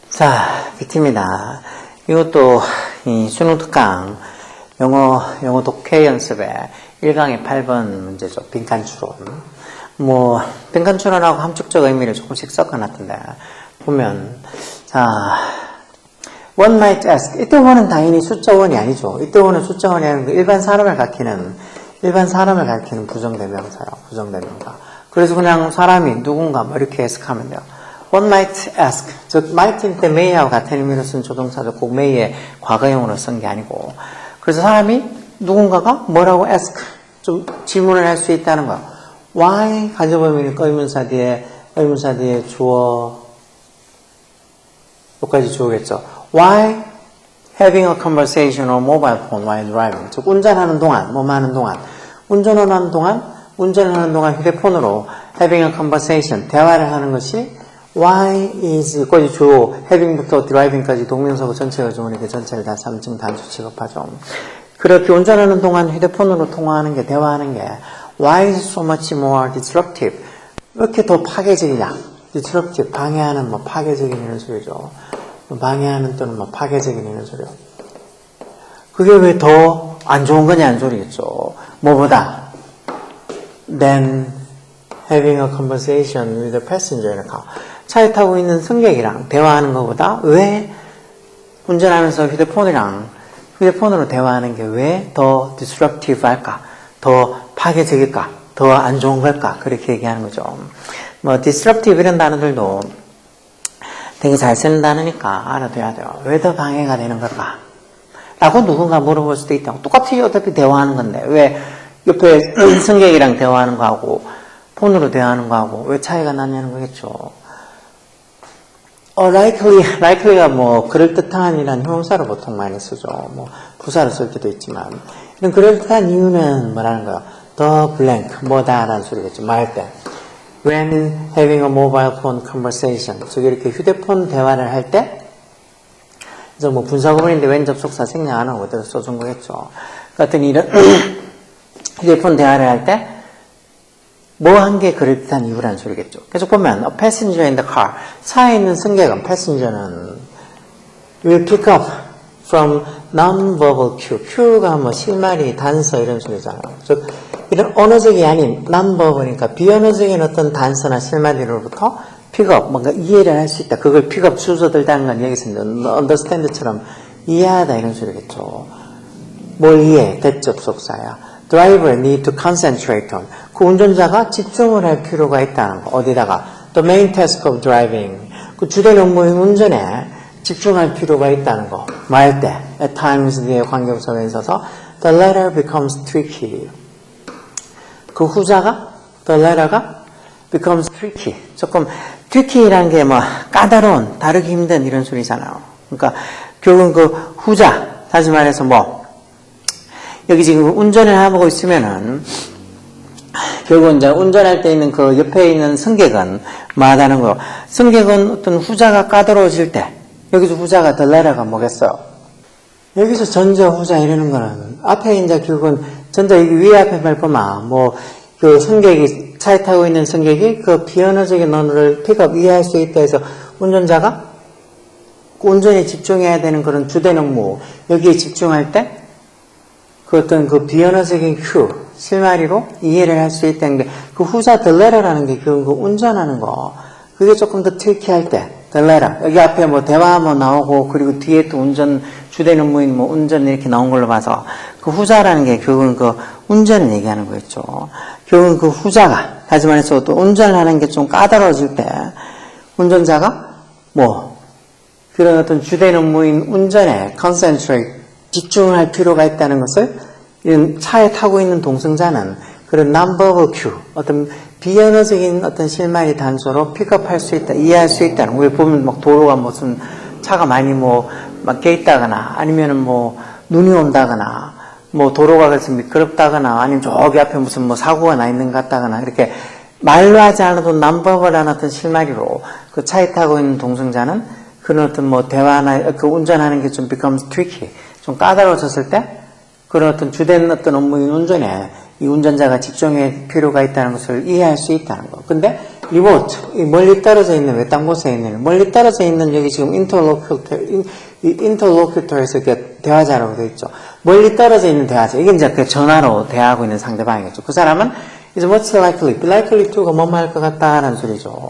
자, 빅티입니다. 이것도 이 수능 특강 영어 독해 연습의 1강의 8번 문제죠. 빈칸 추론. 빈칸 추론하고 함축적 의미를 조금씩 섞어놨던데, 보면, 자, one might ask. 이때 one은 당연히 숫자 1이 아니죠. 이때 one은 숫자 1이 아니고 일반 사람을 가리키는 부정대명사요. 부정대명사. 그래서 그냥 사람이 누군가 이렇게 해석하면 돼요. One might ask. 즉, might일 때 may하고 같은 의미로 쓴 조동사도 꼭 may의 과거형으로 쓴 게 아니고. 그래서 사람이 누군가가 뭐라고 ask. 좀 질문을 할 수 있다는 거야. Why? 가져보면 의문사 뒤에 주어, 여기까지 주어겠죠. Why having a conversation on mobile phone while driving? 즉, 운전하는 동안 휴대폰으로 having a conversation, 대화를 하는 것이 Why is, 거기 주어, having부터 driving까지 동명사고 전체가 좋으니까 전체를 다 3층 단수 취급하죠. 그렇게 운전하는 동안 휴대폰으로 통화하는 게, 대화하는 게 Why is so much more disruptive? 왜 이렇게 더 파괴적이냐? disruptive, 방해하는 파괴적인 이런 소리죠. 방해하는 또는 파괴적인 이런 소리요. 그게 왜 더 안 좋은 거냐는 소리겠죠. 뭐보다 than having a conversation with a passenger in a car. 차에 타고 있는 승객이랑 대화하는 것보다 왜 운전하면서 휴대폰으로 대화하는 게 왜 더 disruptive 할까? 더 파괴적일까? 더 안 좋은 걸까? 그렇게 얘기하는 거죠. disruptive 이런 단어들도 되게 잘 쓰는 단어니까 알아둬야 돼요. 왜 더 방해가 되는 걸까? 라고 누군가 물어볼 수도 있다고. 똑같이 어차피 대화하는 건데 왜 옆에 승객이랑 대화하는 거하고 폰으로 대화하는 거하고 왜 차이가 나냐는 거겠죠. likely가 그럴듯한이란 형용사로 보통 많이 쓰죠. 부사로 쓸 때도 있지만. 이런 그럴듯한 이유는 뭐라는 거야? the blank, 뭐다라는 소리겠죠. 말할 때. when having a mobile phone conversation. 즉, 이렇게 휴대폰 대화를 할 때, 그래서 분사구문인데 웬 접속사 생략 안 하고 그대로 써준 거겠죠. 같은 이런 휴대폰 대화를 할 때, 뭐 한 게 그럴듯한 이유라는 소리겠죠. 계속 보면, a passenger in the car. 차에 있는 승객은, passenger는 will pick up from non-verbal cue. cue가 실마리, 단서 이런 소리잖아요. 즉, 이런 언어적이 아닌 non-verbal이니까 비언어적인 어떤 단서나 실마리로부터 pick up, 뭔가 이해를 할 수 있다. 그걸 pick up 주워들다는 건 여기서 understand처럼 이해하다 이런 소리겠죠. 뭘 이해? 대접속사야. driver need to concentrate on. 그 운전자가 집중을 할 필요가 있다는 거. 어디다가? The main task of driving. 그 주된 업무인 운전에 집중할 필요가 있다는 거. 뭐 할 때? At times 뒤에 관계부사가 있어서 the latter becomes tricky. 그 후자가 the letter가 becomes tricky. 조금 tricky라는 게 까다로운, 다루기 힘든 이런 소리잖아요. 그러니까 결국은 그 후자, 다시 말해서 여기 지금 운전을 하고 있으면은, 결국 이제 운전할 때 있는 그 옆에 있는 승객은 뭐 하다는 거예요? 승객은 어떤 후자가 까다로워질 때, 여기서 후자가 the letter가 뭐겠어요? 여기서 전자, 후자 이러는 거는, 앞에 이제 결국은 전자, 여기 위에 앞에 말 보면, 그 승객이, 차에 타고 있는 승객이 그 비언어적인 언어를 픽업, 이해할 수 있다 해서 운전자가 운전에 집중해야 되는 그런 주된 업무, 여기에 집중할 때, 그 어떤 그 비언어적인 큐, 실마리로 이해를 할 수 있다는 게, 그 후자 the letter라는 게 그 운전하는 거, 그게 조금 더 트리키할 때, the letter. 여기 앞에 대화 나오고, 그리고 뒤에 또 운전, 주된 업무인 운전 이렇게 나온 걸로 봐서, 그 후자라는 게 결국은 그 운전을 얘기하는 거였죠. 결국은 그 후자가, 다시 말해서 또 운전을 하는 게 좀 까다로워질 때, 운전자가 그런 어떤 주된 업무인 운전에 concentrate, 집중을 할 필요가 있다는 것을 이런 차에 타고 있는 동승자는 그런 non-verbal cue, 어떤 비언어적인 어떤 실마리 단서로 픽업할 수 있다, 이해할 수 있다는. 우리 보면 도로가 무슨 차가 많이 막혀 있다거나 아니면은 눈이 온다거나 도로가 그래서 미끄럽다거나 아니면 저기 앞에 무슨 사고가 나 있는 것 같다거나 이렇게 말로 하지 않아도 non-verbal한 어떤 실마리로 그 차에 타고 있는 동승자는 그런 어떤 대화나 그 운전하는 게 좀 becomes tricky, 좀 까다로워졌을 때 그런 어떤 주된 어떤 업무인 운전에 이 운전자가 집중할 필요가 있다는 것을 이해할 수 있다는 거. 근데 리모트, 멀리 떨어져 있는 외딴 곳에 있는, 멀리 떨어져 있는 여기 지금 인터로큐터에서 이렇게 대화자라고 되어 있죠. 멀리 떨어져 있는 대화자. 이게 이제 그 전화로 대화하고 있는 상대방이겠죠. 그 사람은 is much likely to가 뭐뭐 할 것 같다라는 소리죠.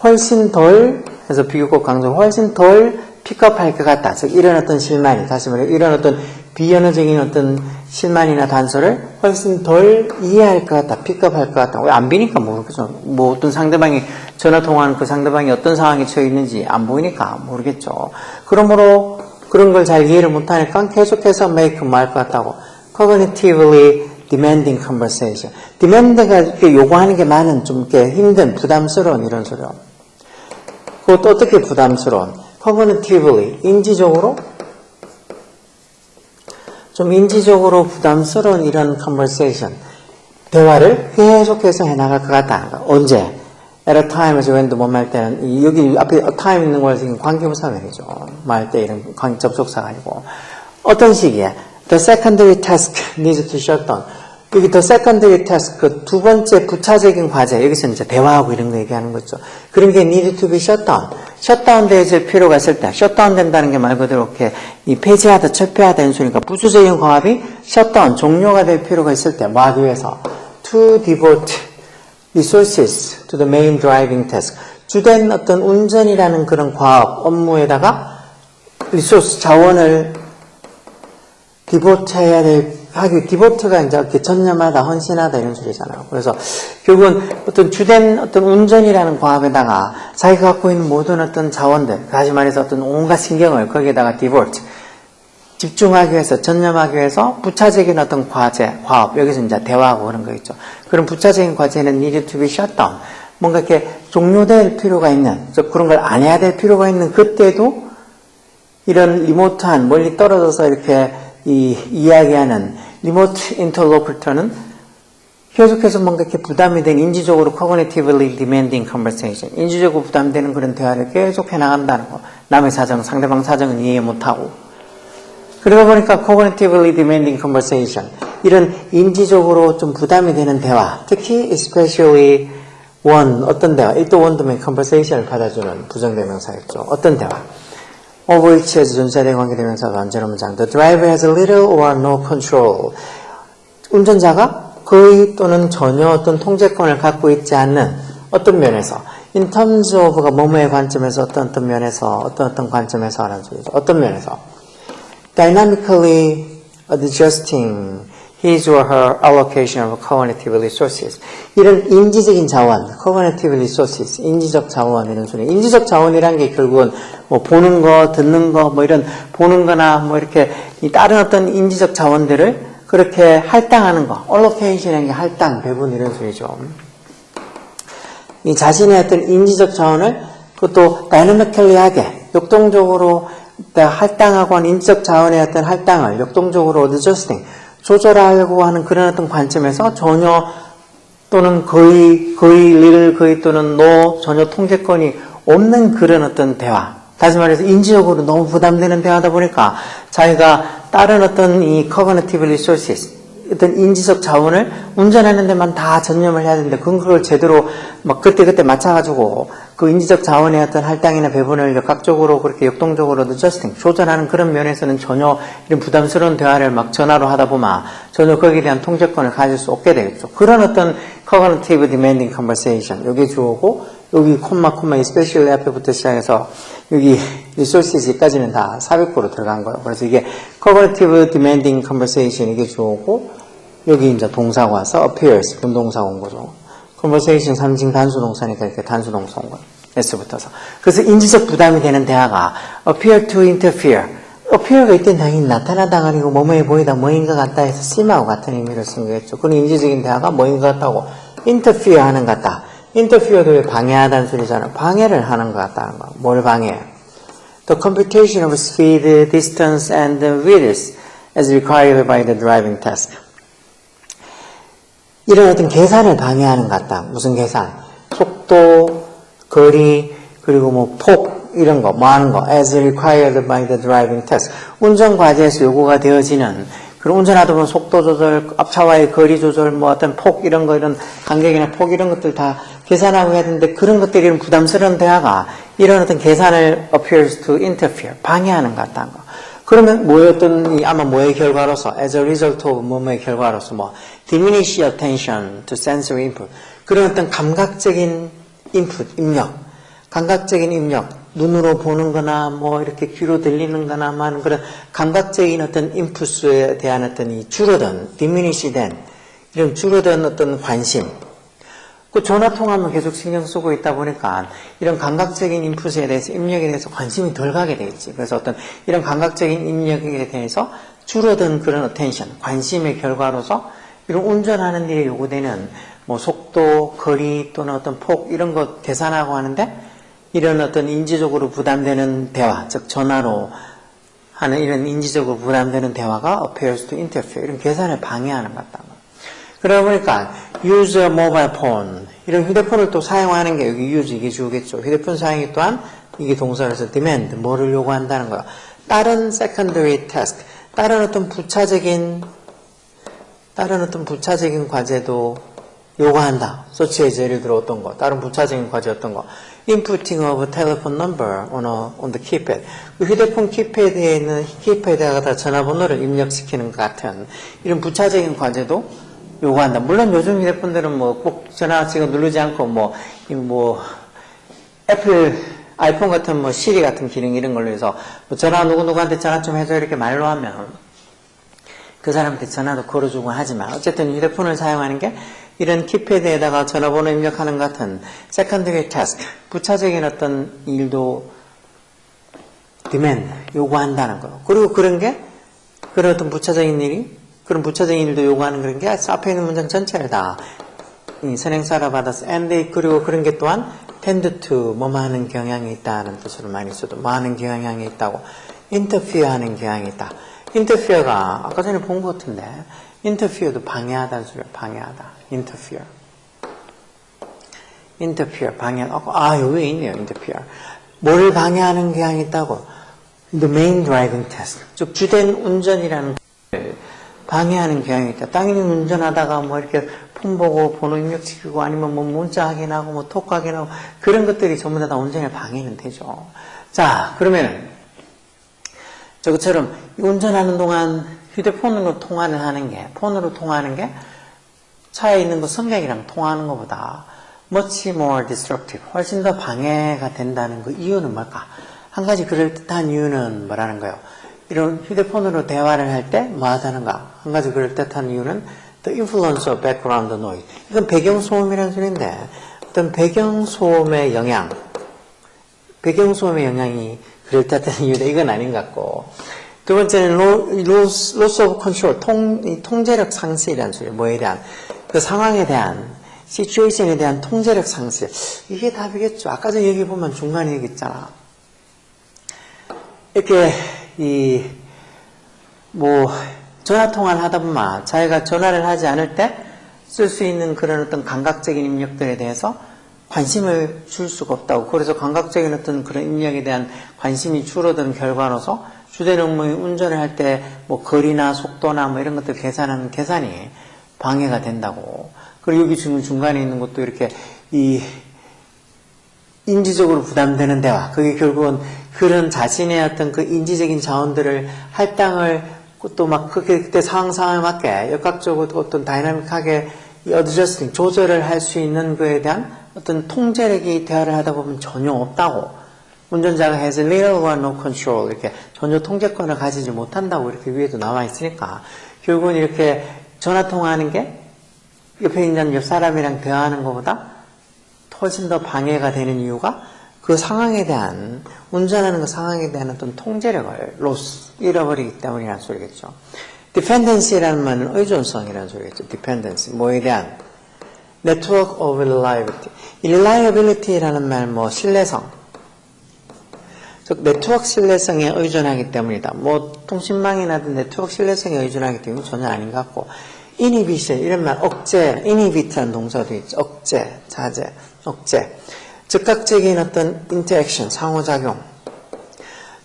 훨씬 덜, 그래서 비교급 강조, 훨씬 덜 픽업할 것 같다. 즉, 이런 어떤 실마리, 다시 말해, 이런 어떤 비언어적인 어떤 실마리나 단서를 훨씬 덜 이해할 것 같다. 픽업할 것 같다. 왜 안 비니까 모르겠죠. 뭐 어떤 상대방이 전화 통화하는 그 상대방이 어떤 상황에 처해 있는지 안 보이니까 모르겠죠. 그러므로 그런 걸 잘 이해를 못하니까 계속해서 make 말 것 같다고. cognitively demanding conversation. demand가 이렇게 요구하는 게 많은 좀 이렇게 힘든 부담스러운 이런 소리요. 그것도 어떻게 부담스러운? cognitively 인지적으로 좀 인지적으로 부담스러운 이런 conversation 대화를 계속해서 해나갈 것 같다. 언제? at a time에서 when도 뭐 말 때는 여기 앞에 a time 있는 걸 지금 관계부사면이죠. 말 때 이런 접속사가 아니고 어떤 시기에 the secondary task needs to shut down. 여기 the secondary task 그 두 번째 부차적인 과제 여기서 이제 대화하고 이런 거 얘기하는 거죠. 그런 게 need to be shut down. 셧다운 되어질 필요가 있을 때, 셧다운 된다는 게 말 그대로 이렇게 이 폐지하다, 철폐하다 이런 소리니까 부수적인 과업이 셧다운, 종료가 될 필요가 있을 때, 뭐 하기 위해서? to devote resources to the main driving task. 주된 어떤 운전이라는 그런 과업, 업무에다가 리소스, 자원을 devote 해야 될 디보트가 이제 이렇게 전념하다, 헌신하다 이런 소리잖아요. 그래서 결국은 어떤 주된 어떤 운전이라는 과업에다가 자기가 갖고 있는 모든 어떤 자원들, 다시 말해서 어떤 온갖 신경을 거기에다가 디보트, 집중하기 위해서, 전념하기 위해서 부차적인 어떤 과제, 과업, 여기서 이제 대화하고 그런 거 있죠. 그런 부차적인 과제는 needed to be shut down. 뭔가 이렇게 종료될 필요가 있는, 그런 걸 안 해야 될 필요가 있는 그때도 이런 리모트한, 멀리 떨어져서 이렇게 이야기하는 리모트 인터로큐터는 계속해서 뭔가 이렇게 부담이 된 인지적으로 cognitively demanding conversation, 인지적으로 부담되는 그런 대화를 계속 해나간다는 거. 남의 사정, 상대방 사정은 이해 못하고. 그러다 보니까 cognitively demanding conversation, 이런 인지적으로 좀 부담이 되는 대화, 특히 especially one, 어떤 대화, 일도 원도면 conversation을 받아주는 부정대명사였죠. 어떤 대화? over which에서 전사대 관계대명사가 완전한 문장. The driver has little or no control. 운전자가 거의 또는 전혀 어떤 통제권을 갖고 있지 않는 어떤 면에서 in terms of가 뭐뭐의 관점에서 어떤 면에서 어떤 관점에서 하는 소리죠. 어떤 면에서 dynamically adjusting his or her allocation of cognitive resources. 이런 인지적인 자원, cognitive resources, 인지적 자원 이런 소리. 인지적 자원이란 게 결국은 뭐 보는 거, 듣는 거, 뭐 이런 보는 거나 뭐 이렇게 이 다른 어떤 인지적 자원들을 그렇게 할당하는 거. allocation이라는 게 할당, 배분 이런 소리죠. 이 자신의 어떤 인지적 자원을 그것도 다이내미컬리하게 역동적으로 할당하고 하는 인지적 자원의 어떤 할당을 역동적으로 adjusting 조절하려고 하는 그런 어떤 관점에서 전혀 또는 거의 또는 전혀 통제권이 없는 그런 어떤 대화. 다시 말해서 인지적으로 너무 부담되는 대화다 보니까 자기가 다른 어떤 이 cognitive resources, 어떤 인지적 자원을 운전하는 데만 다 전념을 해야 되는데 그걸 제대로 막 그때 맞춰가지고 그 인지적 자원의 어떤 할당이나 배분을 역학적으로 그렇게 역동적으로 adjusting, 조절하는 그런 면에서는 전혀 이런 부담스러운 대화를 막 전화로 하다 보면 전혀 거기에 대한 통제권을 가질 수 없게 되겠죠. 그런 어떤 cognitive demanding conversation, 여기 주어고 여기 콤마 especially 앞에부터 시작해서 여기 resources까지는 다 삽입구로 들어간 거예요. 그래서 이게 cognitive demanding conversation 이게 주어고 여기 이제 동사가 와서 appears 분동사가 온 거죠. conversation 3중 단수동사니까 이렇게 단수동사 온 거예요. S부터서. 그래서 인지적 부담이 되는 대화가 appear to interfere. appear가 이때 당연히 나타나다가 아니고 뭐뭐해 보이다 뭐인 것 같다 해서 심하고 같은 의미를 쓴 거겠죠. 그런 인지적인 대화가 뭐인 것 같다고 interfere 하는 것 같다. interfere도 왜 방해하다는 소리잖아요. 방해를 하는 것 같다는 거. 뭘 방해해? The computation of speed, distance, and width as required by the driving task. 이런 어떤 계산을 방해하는 것 같다. 무슨 계산? 속도, 거리, 그리고 뭐 폭, 이런 거, 뭐 하는 거. as required by the driving task. 운전 과제에서 요구가 되어지는 그리고 운전하다 보면 속도 조절, 앞차와의 거리 조절, 뭐 어떤 폭 이런 거, 이런 간격이나 폭 이런 것들 다 계산하고 해야 되는데 그런 것들이 이런 부담스러운 대화가 이런 어떤 계산을 appears to interfere, 방해하는 것 같다는 거. 그러면 뭐였던, 아마 뭐의 결과로서, as a result of 뭐의 결과로서 뭐, diminish attention to sensory input. 그런 어떤 감각적인 input, 입력. 감각적인 입력. 눈으로 보는 거나, 뭐, 이렇게 귀로 들리는 거나, 뭐 하는 그런 감각적인 어떤 인풋에 대한 어떤 이 줄어든, diminish 된, 이런 줄어든 어떤 관심. 그 전화 통화만 계속 신경 쓰고 있다 보니까 이런 감각적인 인풋에 대해서 입력에 대해서 관심이 덜 가게 돼 있지. 그래서 어떤 이런 감각적인 입력에 대해서 줄어든 그런 attention, 관심의 결과로서 이런 운전하는 일에 요구되는 뭐 속도, 거리 또는 어떤 폭 이런 거 계산하고 하는데 이런 어떤 인지적으로 부담되는 대화, 즉 전화로 하는 이런 인지적으로 부담되는 대화가 appears to interfere, 이런 계산을 방해하는 것 같다. 그러다 보니까 use a mobile phone, 이런 휴대폰을 또 사용하는 게 여기 use 이게 주겠죠. 휴대폰 사용이 또한 이게 동사로서 demand, 뭐를 요구한다는 거야. 다른 secondary task, 다른 어떤 부차적인 과제도 요구한다. such as 예를 들어 어떤 거, 다른 부차적인 과제 어떤 거. inputting of a telephone number on the keypad. 그 휴대폰 키패드에 있는 키패드에다가 전화번호를 입력시키는 것 같은 이런 부차적인 과제도 요구한다. 물론 요즘 휴대폰들은 뭐 꼭 전화 지금 누르지 않고 뭐 애플 아이폰 같은 뭐 시리 같은 기능 이런 걸로 해서 뭐 전화 누구한테 전화 좀 해줘 이렇게 말로 하면 그 사람한테 전화도 걸어주고 하지만 어쨌든 휴대폰을 사용하는 게 이런 키패드에다가 전화번호 입력하는 것 같은 secondary task, 부차적인 어떤 일도 demand, 요구한다는 거. 그리고 그런 어떤 부차적인 일이 그런 부차적인 일도 요구하는 그런 게 앞에 있는 문장 전체를 다 선행사로 받아서 and 그리고 그런 게 또한 tend to 뭐뭐 하는 경향이 있다는 뜻으로 많이 써도 뭐 하는 경향이 있다고 interfere 하는 경향이 있다. interfere가 아까 전에 본 것 같은데 interfere도 방해하다는 소리야. 방해하다. interfere 방해하다. 여기 있네요. interfere. 뭐를 방해하는 경향이 있다고? the main driving task. 즉 주된 운전이라는 방해하는 경향이 있다. 당연히 운전하다가 뭐 이렇게 폰 보고 번호 입력시키고 아니면 뭐 문자 확인하고 뭐 톡 확인하고 그런 것들이 전부 다 운전에 방해는 되죠. 자, 그러면 저것처럼 운전하는 동안 휴대폰으로 통화를 하는 게, 폰으로 통화하는 게 차에 있는 그 승객이랑 통화하는 것보다 much more disruptive, 훨씬 더 방해가 된다는 그 이유는 뭘까? 한 가지 그럴듯한 이유는 뭐라는 거예요? 이런 휴대폰으로 대화를 할 때 뭐 하다는가? 한 가지 그럴듯한 이유는 the influence of background noise. 이건 배경소음이라는 소리인데 어떤 배경소음의 영향이 그럴듯한 이유다. 이건 아닌 것 같고 두 번째는 loss of control, 통제력 상실이라는 소리. 뭐에 대한? 그 상황에 대한, situation에 대한 통제력 상실. 이게 답이겠죠. 아까 전에 여기 보면 중간에 여기 있잖아. 이렇게 전화통화를 하다 보면 자기가 전화를 하지 않을 때 쓸 수 있는 그런 어떤 감각적인 입력들에 대해서 관심을 줄 수가 없다고. 그래서 감각적인 어떤 그런 입력에 대한 관심이 줄어드는 결과로서 주된 업무의 운전을 할 때 뭐 거리나 속도나 뭐 이런 것들 계산하는 계산이 방해가 된다고. 그리고 여기 지금 중간에 있는 것도 이렇게 인지적으로 부담되는 대화. 그게 결국은 그런 자신의 어떤 그 인지적인 자원들을 할당을 또 막 그때 상황에 맞게 역학적으로 어떤 다이나믹하게 어드저스팅, 조절을 할 수 있는 거에 대한 어떤 통제력이 대화를 하다 보면 전혀 없다고. 운전자가 has little or no control, 이렇게 전혀 통제권을 가지지 못한다고 이렇게 위에도 나와 있으니까 결국은 이렇게 전화통화하는 게 옆에 있는 옆 사람이랑 대화하는 것보다 훨씬 더 방해가 되는 이유가 그 상황에 대한, 운전하는 그 상황에 대한 어떤 통제력을 잃어버리기 때문이라는 소리겠죠. dependency라는 말은 의존성이라는 소리겠죠. dependence, 뭐에 대한? network of reliability. reliability라는 말, 신뢰성. 즉, 네트워크 신뢰성에 의존하기 때문이다. 통신망이나 네트워크 신뢰성에 의존하기 때문에 전혀 아닌 것 같고. inhibition, 이런 말, 억제, inhibit라는 동사도 있죠. 억제, 자제, 억제. 즉각적인 어떤 interaction, 상호작용.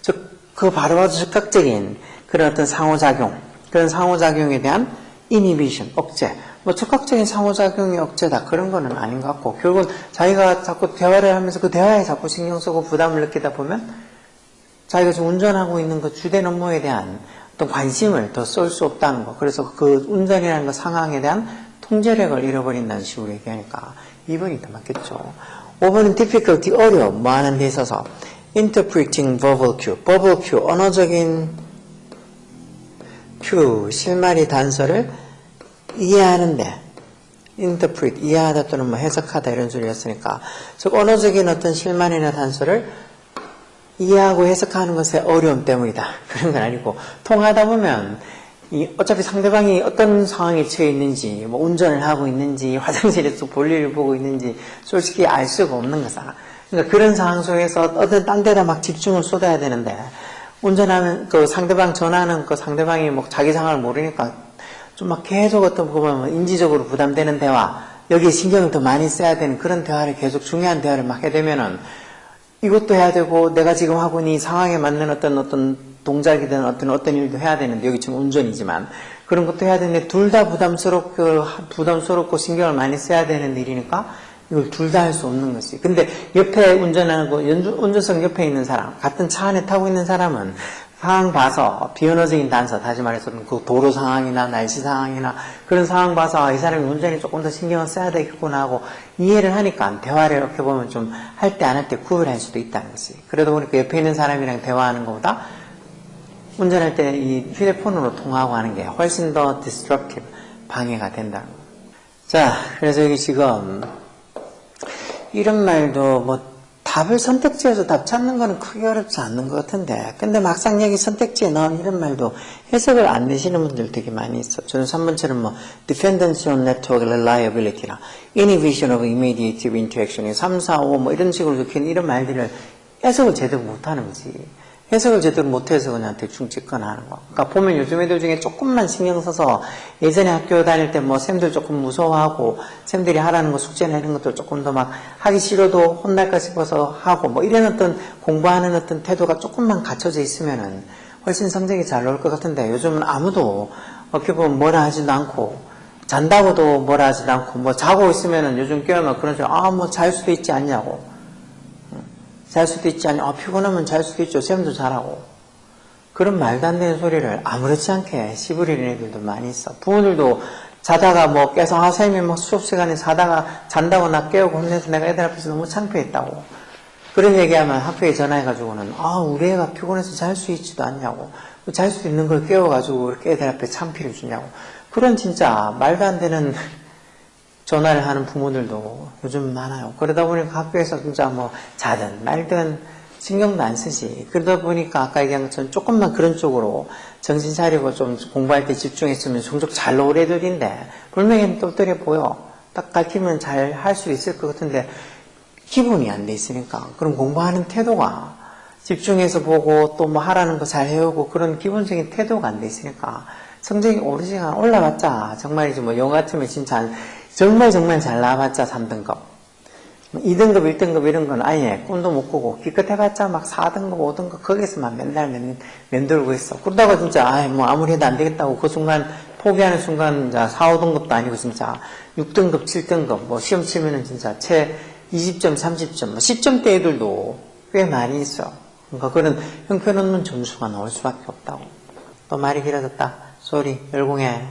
즉, 그 바로바로 즉각적인 그런 어떤 상호작용. 그런 상호작용에 대한 이니비션, 억제. 뭐 적극적인 상호작용이 억제다 그런 거는 아닌 것 같고 결국은 자기가 자꾸 대화를 하면서 그 대화에 자꾸 신경 쓰고 부담을 느끼다 보면 자기가 지금 운전하고 있는 그 주된 업무에 대한 어떤 관심을 더 쏠 수 없다는 거. 그래서 그 운전이라는 그 상황에 대한 통제력을 잃어버린다는 식으로 얘기하니까 2번이 더 맞겠죠. 5번은 difficulty, 어려움, 뭐 하는 데 있어서 interpreting verbal cue, verbal cue, 언어적인 cue, 실마리 단서를 이해하는데 interpret, 이해하다 또는 뭐 해석하다 이런 소리였으니까 즉 언어적인 어떤 실마리나 단서를 이해하고 해석하는 것의 어려움 때문이다. 그런 건 아니고 통하다 보면 어차피 상대방이 어떤 상황에 처해 있는지 뭐 운전을 하고 있는지 화장실에서 볼일을 보고 있는지 솔직히 알 수가 없는 거잖아. 그러니까 그런 상황 속에서 어떤 딴 데다 막 집중을 쏟아야 되는데 운전하면 그 상대방 전화는 그 상대방이 뭐 자기 상황을 모르니까 좀 막 계속 어떤 보면 인지적으로 부담되는 대화 여기에 신경을 더 많이 써야 되는 그런 대화를 계속 중요한 대화를 막 하게 되면은 이것도 해야 되고 내가 지금 하고 있는 이 상황에 맞는 어떤 동작이든 어떤 일도 해야 되는데 여기 지금 운전이지만 그런 것도 해야 되는데 둘 다 부담스럽고 신경을 많이 써야 되는 일이니까 이걸 둘 다 할 수 없는 거지. 근데 옆에 운전하고 운전석 옆에 있는 사람 같은 차 안에 타고 있는 사람은 상황 봐서 비언어적인 단서 다시 말해서 그 도로 상황이나 날씨 상황이나 그런 상황 봐서 이 사람이 운전에 조금 더 신경을 써야 되겠구나 하고 이해를 하니까 대화를 이렇게 보면 좀 할 때 안 할 때 구별할 수도 있다는 거지. 그러다 보니까 옆에 있는 사람이랑 대화하는 것보다 운전할 때 이 휴대폰으로 통화하고 하는 게 훨씬 더 disruptive, 방해가 된다는 거. 자, 그래서 여기 지금 이런 말도 뭐 답을 선택지에서 답 찾는 거는 크게 어렵지 않는 것 같은데 근데 막상 여기 선택지에 넣은 이런 말도 해석을 안 내시는 분들 되게 많이 있어. 저는 3번처럼 뭐 Dependence on Network Reliability나 Inhibition of Immediate Interaction 3, 4, 5 뭐 이런 식으로 적힌 이런 말들을 해석을 제대로 못하는 거지. 해석을 제대로 못해서 그냥 대충 찍거나 하는 거. 그러니까 보면 요즘 애들 중에 조금만 신경 써서 예전에 학교 다닐 때 뭐 쌤들 조금 무서워하고 쌤들이 하라는 거 숙제나 이런 것들 조금 더 막 하기 싫어도 혼날까 싶어서 하고 뭐 이런 어떤 공부하는 어떤 태도가 조금만 갖춰져 있으면은 훨씬 성적이 잘 나올 것 같은데 요즘은 아무도 어떻게 보면 뭐라 하지도 않고 잔다고도 뭐라 하지도 않고 뭐 자고 있으면은 요즘 깨우면 그런 소리 뭐 잘 수도 있지 않냐고. 잘 수도 있지 않냐. 피곤하면 잘 수도 있죠. 쌤도 잘하고. 그런 말도 안 되는 소리를 아무렇지 않게 씹으리는 애들도 많이 있어. 부모들도 자다가 뭐 깨서 쌤이 뭐 수업 시간에 자다가 잔다고 나 깨우고 혼내서 내가 애들 앞에서 너무 창피했다고. 그런 얘기하면 학교에 전화해가지고는 우리 애가 피곤해서 잘 수 있지도 않냐고. 잘 수 있는 걸 깨워가지고 이렇게 애들 앞에 창피를 주냐고. 그런 진짜 말도 안 되는 전화를 하는 부모들도 요즘 많아요. 그러다 보니까 학교에서 진짜 뭐 자든 말든 신경도 안 쓰지. 그러다 보니까 아까 얘기한 것처럼 조금만 그런 쪽으로 정신 차리고 좀 공부할 때 집중했으면 성적 잘 나올 애들인데 분명히 똘똘해 보여. 딱 가르치면 잘 할 수 있을 것 같은데 기본이 안 돼 있으니까 그럼 공부하는 태도가 집중해서 보고 또 뭐 하라는 거 잘 해오고 그런 기본적인 태도가 안 돼 있으니까 성적이 오르지가 올라봤자 정말이지 뭐 영어 같으면 진짜 정말 잘 나와봤자 3등급 2등급 1등급 이런 건 아예 꿈도 못 꾸고 기껏해봤자 막 4등급 5등급 거기서만 맨날 맴돌고 있어. 그러다가 진짜 뭐 아무리 해도 안 되겠다고 그 순간 포기하는 순간 이제 4, 5등급도 아니고 진짜 6등급 7등급 뭐 시험 치면은 진짜 채 20점 30점 뭐 10점대 애들도 꽤 많이 있어. 그러니까 그런 형편없는 점수가 나올 수밖에 없다고. 또 말이 길어졌다. 쏘리 열공해.